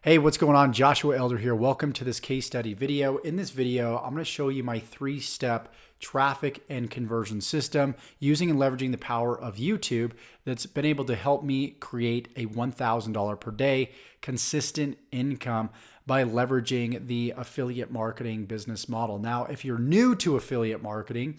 Hey, what's going on? Joshua Elder here. Welcome to this case study video. In this video, I'm going to show you my three-step traffic and conversion system using and leveraging the power of YouTube that's been able to help me create a $1,000 per day consistent income by leveraging the affiliate marketing business model. Now, if you're new to affiliate marketing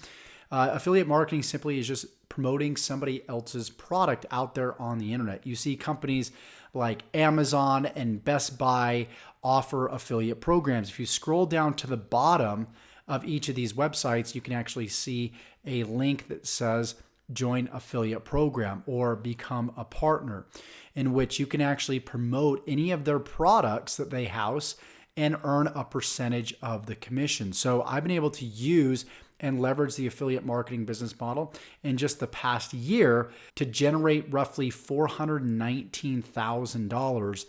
simply is just promoting somebody else's product out there on the internet. You see companies like Amazon and Best Buy offer affiliate programs. If you scroll down to the bottom of each of these websites, you can actually see a link that says join affiliate program or become a partner, in which you can actually promote any of their products that they house and earn a percentage of the commission. So I've been able to use and leverage the affiliate marketing business model in just the past year to generate roughly $419,000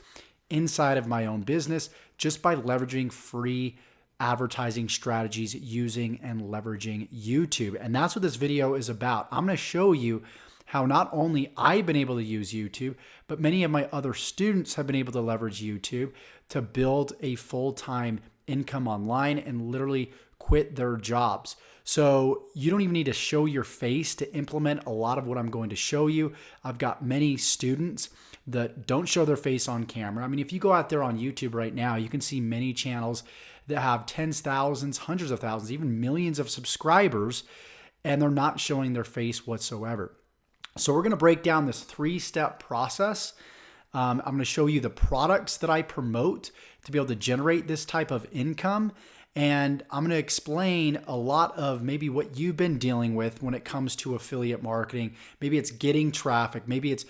inside of my own business just by leveraging free advertising strategies using and leveraging YouTube. And that's what this video is about. I'm going to show you how not only I've been able to use YouTube, but many of my other students have been able to leverage YouTube to build a full-time income online and literally quit their jobs. So you don't even need to show your face to implement a lot of what I'm going to show you. I've got many students that don't show their face on camera. I mean, if you go out there on YouTube right now, you can see many channels that have tens, thousands, hundreds of thousands, even millions of subscribers, and they're not showing their face whatsoever. So we're going to break down this three-step process. I'm going to show you the products that I promote to be able to generate this type of income. And I'm going to explain a lot of maybe what you've been dealing with when it comes to affiliate marketing. Maybe it's getting traffic. Maybe it's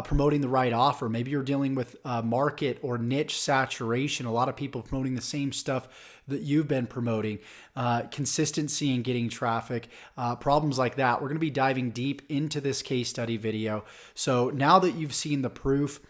promoting the right offer. Maybe you're dealing with market or niche saturation. A lot of people promoting the same stuff that you've been promoting. Consistency in getting traffic, problems like that. We're going to be diving deep into this case study video. So now that you've seen the proof,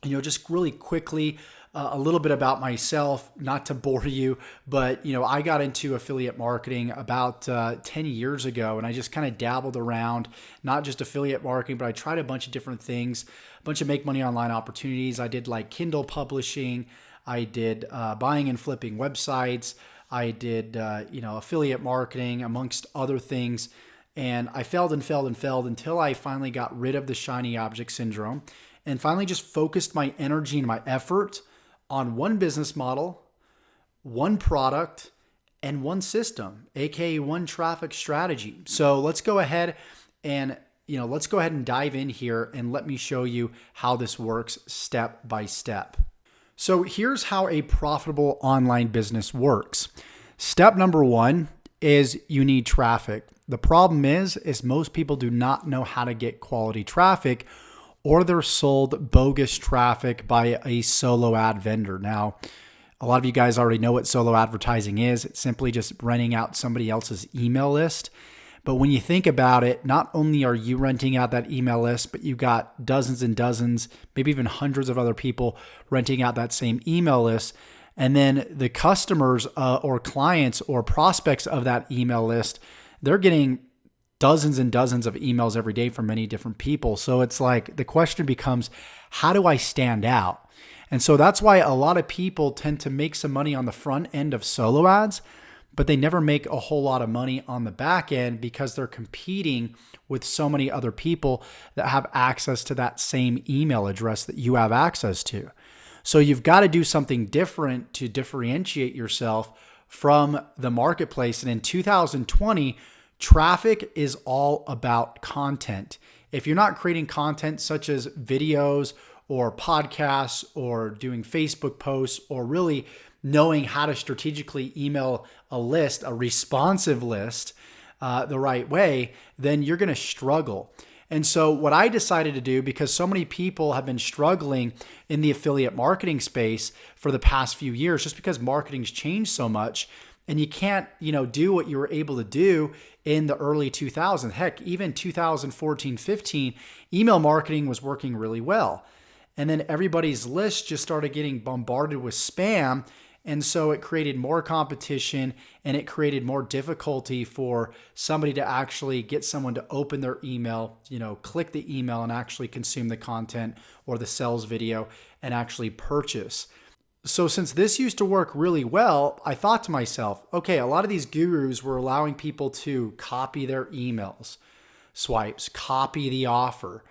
just really quickly, a little bit about myself, not to bore you, but I got into affiliate marketing about 10 years ago, and I just kind of dabbled around, not just affiliate marketing, but I tried a bunch of different things, a bunch of make money online opportunities. I did like Kindle publishing, I did buying and flipping websites, I did affiliate marketing, amongst other things, and I failed and failed and failed until I finally got rid of the shiny object syndrome and finally just focused my energy and my effort on one business model, one product, and one system, aka one traffic strategy. So let's go ahead and dive in here and let me show you how this works step by step. So here's how a profitable online business works. Step number one is you need traffic. The problem is most people do not know how to get quality traffic, or they're sold bogus traffic by a solo ad vendor. Now, a lot of you guys already know what solo advertising is. It's simply just renting out somebody else's email list. But when you think about it, not only are you renting out that email list, but you've got dozens and dozens, maybe even hundreds of other people renting out that same email list. And then the customers or clients or prospects of that email list, they're getting dozens and dozens of emails every day from many different people. So it's like the question becomes, how do I stand out? And so that's why a lot of people tend to make some money on the front end of solo ads, but they never make a whole lot of money on the back end because they're competing with so many other people that have access to that same email address that you have access to. So you've got to do something different to differentiate yourself from the marketplace. And in 2020, traffic is all about content. If you're not creating content such as videos or podcasts or doing Facebook posts or really knowing how to strategically email a list, a responsive list, the right way, then you're going to struggle. And so what I decided to do, because so many people have been struggling in the affiliate marketing space for the past few years, just because marketing's changed so much, and you can't, do what you were able to do in the early 2000s. Heck, even 2014, 15, email marketing was working really well. And then everybody's list just started getting bombarded with spam. And so it created more competition and it created more difficulty for somebody to actually get someone to open their email, click the email and actually consume the content or the sales video and actually purchase. So since this used to work really well, I thought to myself, okay, a lot of these gurus were allowing people to copy their emails, swipes, copy the offer,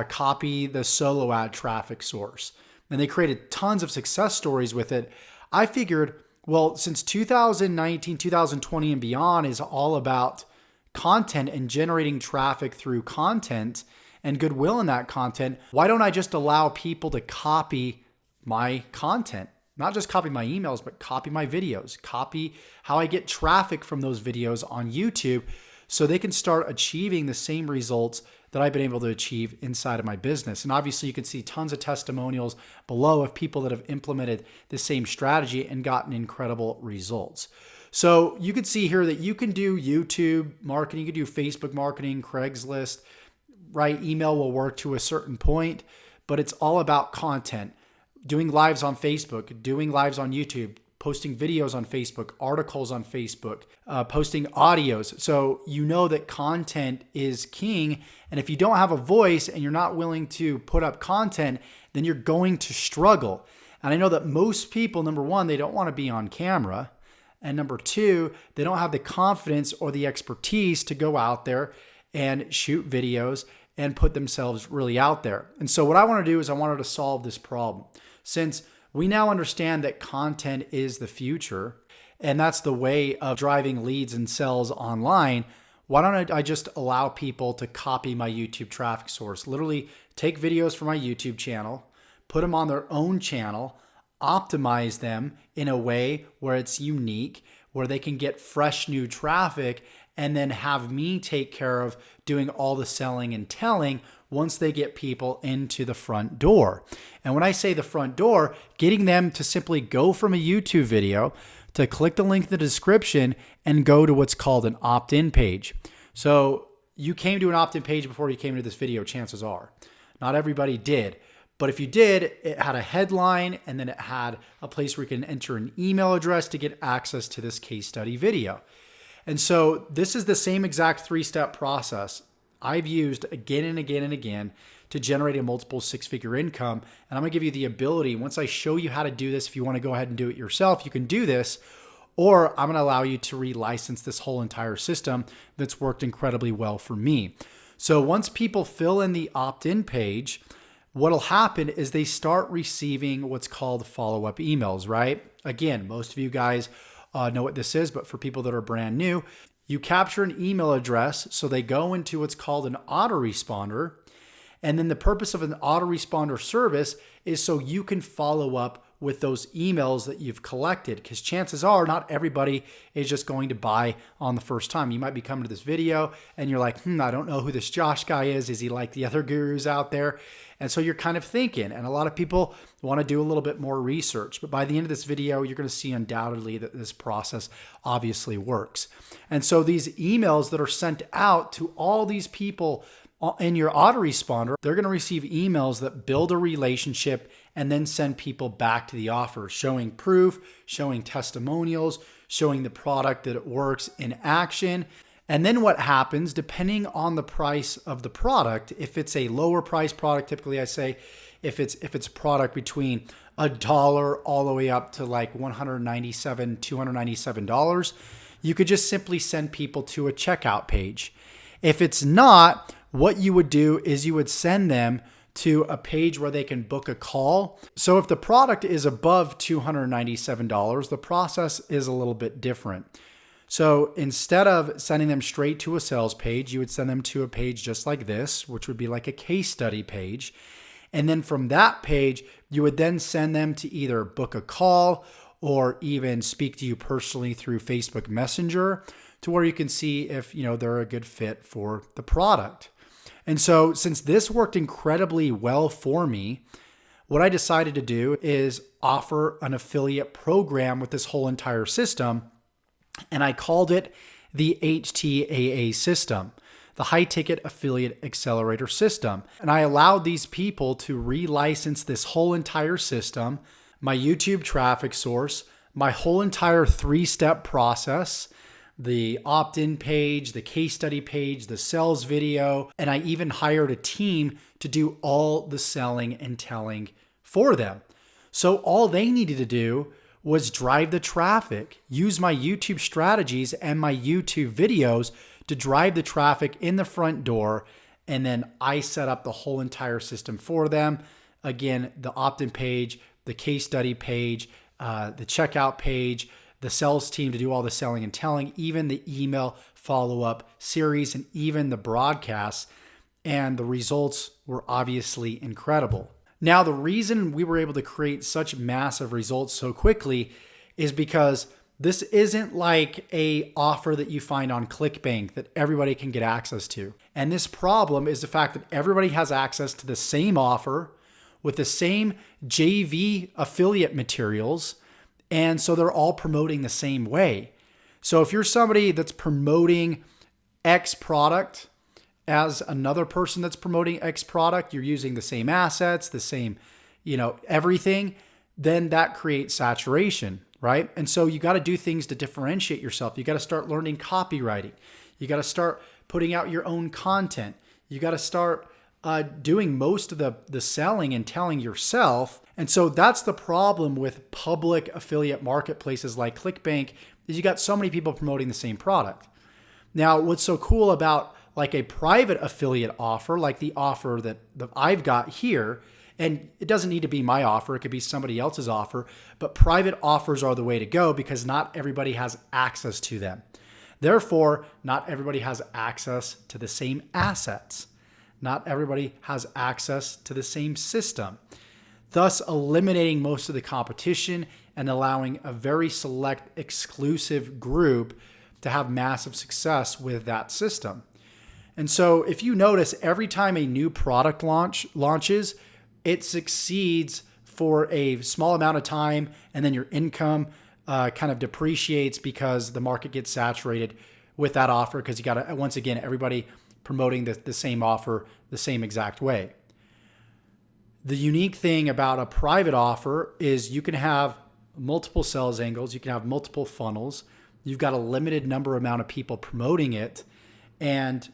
copy the solo ad traffic source. And they created tons of success stories with it. I figured, well, since 2019, 2020 and beyond is all about content and generating traffic through content and goodwill in that content, why don't I just allow people to copy my content? Not just copy my emails, but copy my videos, copy how I get traffic from those videos on YouTube so they can start achieving the same results that I've been able to achieve inside of my business. And obviously you can see tons of testimonials below of people that have implemented the same strategy and gotten incredible results. So you can see here that you can do YouTube marketing, you can do Facebook marketing, Craigslist, right? Email will work to a certain point, but it's all about content. Doing lives on Facebook, doing lives on YouTube, posting videos on Facebook, articles on Facebook, posting audios. So you know that content is king. And if you don't have a voice and you're not willing to put up content, then you're going to struggle. And I know that most people, number one, they don't want to be on camera. And number two, they don't have the confidence or the expertise to go out there and shoot videos and put themselves really out there. And so what I want to do is I wanted to solve this problem. Since we now understand that content is the future, and that's the way of driving leads and sales online, why don't I just allow people to copy my YouTube traffic source? Literally take videos from my YouTube channel, put them on their own channel, optimize them in a way where it's unique, where they can get fresh new traffic, and then have me take care of doing all the selling and telling once they get people into the front door. And when I say the front door, getting them to simply go from a YouTube video to click the link in the description and go to what's called an opt-in page. So you came to an opt-in page before you came to this video, chances are. Not everybody did. But if you did, it had a headline and then it had a place where you can enter an email address to get access to this case study video. And so this is the same exact three-step process I've used again and again and again to generate a multiple six-figure income. And I'm gonna give you the ability, once I show you how to do this, if you wanna go ahead and do it yourself, you can do this, or I'm gonna allow you to relicense this whole entire system that's worked incredibly well for me. So once people fill in the opt-in page, what'll happen is they start receiving what's called follow-up emails, right? Again, most of you guys know what this is, but for people that are brand new, you capture an email address, so they go into what's called an autoresponder. And then the purpose of an autoresponder service is so you can follow up with those emails that you've collected, because chances are not everybody is just going to buy on the first time. You might be coming to this video and you're like, I don't know who this Josh guy is. Is he like the other gurus out there? And so you're kind of thinking, and a lot of people want to do a little bit more research, but by the end of this video, you're going to see undoubtedly that this process obviously works. And so these emails that are sent out to all these people in your autoresponder, they're going to receive emails that build a relationship and then send people back to the offer, showing proof, showing testimonials, showing the product that it works in action. And then what happens, depending on the price of the product, if it's a lower price product, typically I say if it's a product between $1 all the way up to like $197, $297, you could just simply send people to a checkout page. If it's not, what you would do is you would send them to a page where they can book a call. So if the product is above $297, the process is a little bit different. So instead of sending them straight to a sales page, you would send them to a page just like this, which would be like a case study page. And then from that page, you would then send them to either book a call or even speak to you personally through Facebook Messenger, to where you can see if they're a good fit for the product. And so since this worked incredibly well for me, what I decided to do is offer an affiliate program with this whole entire system. And I called it the HTAA system, the High Ticket Affiliate Accelerator System. And I allowed these people to relicense this whole entire system, my YouTube traffic source, my whole entire three-step process, the opt-in page, the case study page, the sales video, and I even hired a team to do all the selling and telling for them. So all they needed to do was drive the traffic, use my YouTube strategies and my YouTube videos to drive the traffic in the front door. And then I set up the whole entire system for them. Again, the opt-in page, the case study page, the checkout page, the sales team to do all the selling and telling, even the email follow-up series, and even the broadcasts. And the results were obviously incredible. Now, the reason we were able to create such massive results so quickly is because this isn't like a offer that you find on ClickBank that everybody can get access to. And this problem is the fact that everybody has access to the same offer with the same JV affiliate materials. And so they're all promoting the same way. So if you're somebody that's promoting X product as another person that's promoting X product, you're using the same assets, the same, everything, then that creates saturation, right? And so you got to do things to differentiate yourself. You got to start learning copywriting. You got to start putting out your own content. You got to start doing most of the selling and telling yourself. And so that's the problem with public affiliate marketplaces like ClickBank, is you got so many people promoting the same product. Now, what's so cool about like a private affiliate offer, like the offer that I've got here, and it doesn't need to be my offer, it could be somebody else's offer, but private offers are the way to go because not everybody has access to them. Therefore, not everybody has access to the same assets. Not everybody has access to the same system, thus eliminating most of the competition and allowing a very select exclusive group to have massive success with that system. And so if you notice, every time a new product launches, it succeeds for a small amount of time, and then your income kind of depreciates because the market gets saturated with that offer, because you got to, once again, everybody promoting the same offer the same exact way. The unique thing about a private offer is you can have multiple sales angles, you can have multiple funnels, you've got a limited amount of people promoting it, and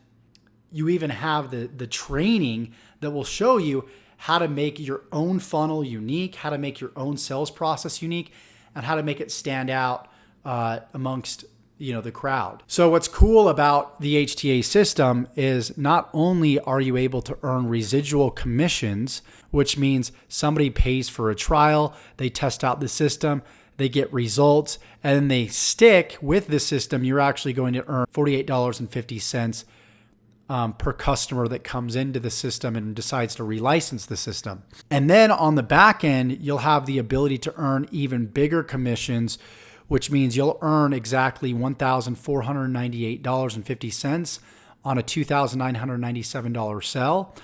you even have the training that will show you how to make your own funnel unique, how to make your own sales process unique, and how to make it stand out amongst the crowd. So what's cool about the HTA system is not only are you able to earn residual commissions, which means somebody pays for a trial, they test out the system, they get results, and then they stick with the system, you're actually going to earn $48.50 per customer that comes into the system and decides to relicense the system. And then on the back end, you'll have the ability to earn even bigger commissions, which means you'll earn exactly $1,498.50 on a $2,997 sell.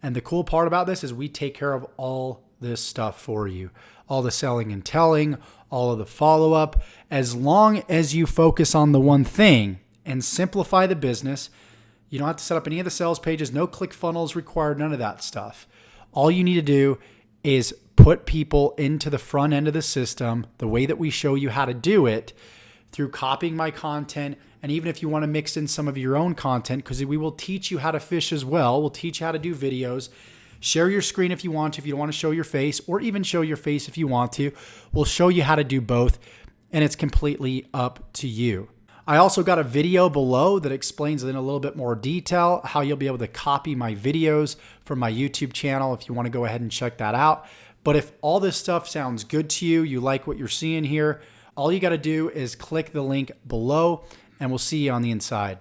And the cool part about this is we take care of all this stuff for you. All the selling and telling, all of the follow-up. As long as you focus on the one thing and simplify the business, you don't have to set up any of the sales pages, no ClickFunnels required, none of that stuff. All you need to do is put people into the front end of the system the way that we show you how to do it, through copying my content. And even if you want to mix in some of your own content, because we will teach you how to fish as well. We'll teach you how to do videos. Share your screen if you want to, if you don't want to show your face, or even show your face if you want to. We'll show you how to do both, and it's completely up to you. I also got a video below that explains in a little bit more detail how you'll be able to copy my videos from my YouTube channel if you want to go ahead and check that out. But if all this stuff sounds good to you, you like what you're seeing here, all you got to do is click the link below, and we'll see you on the inside.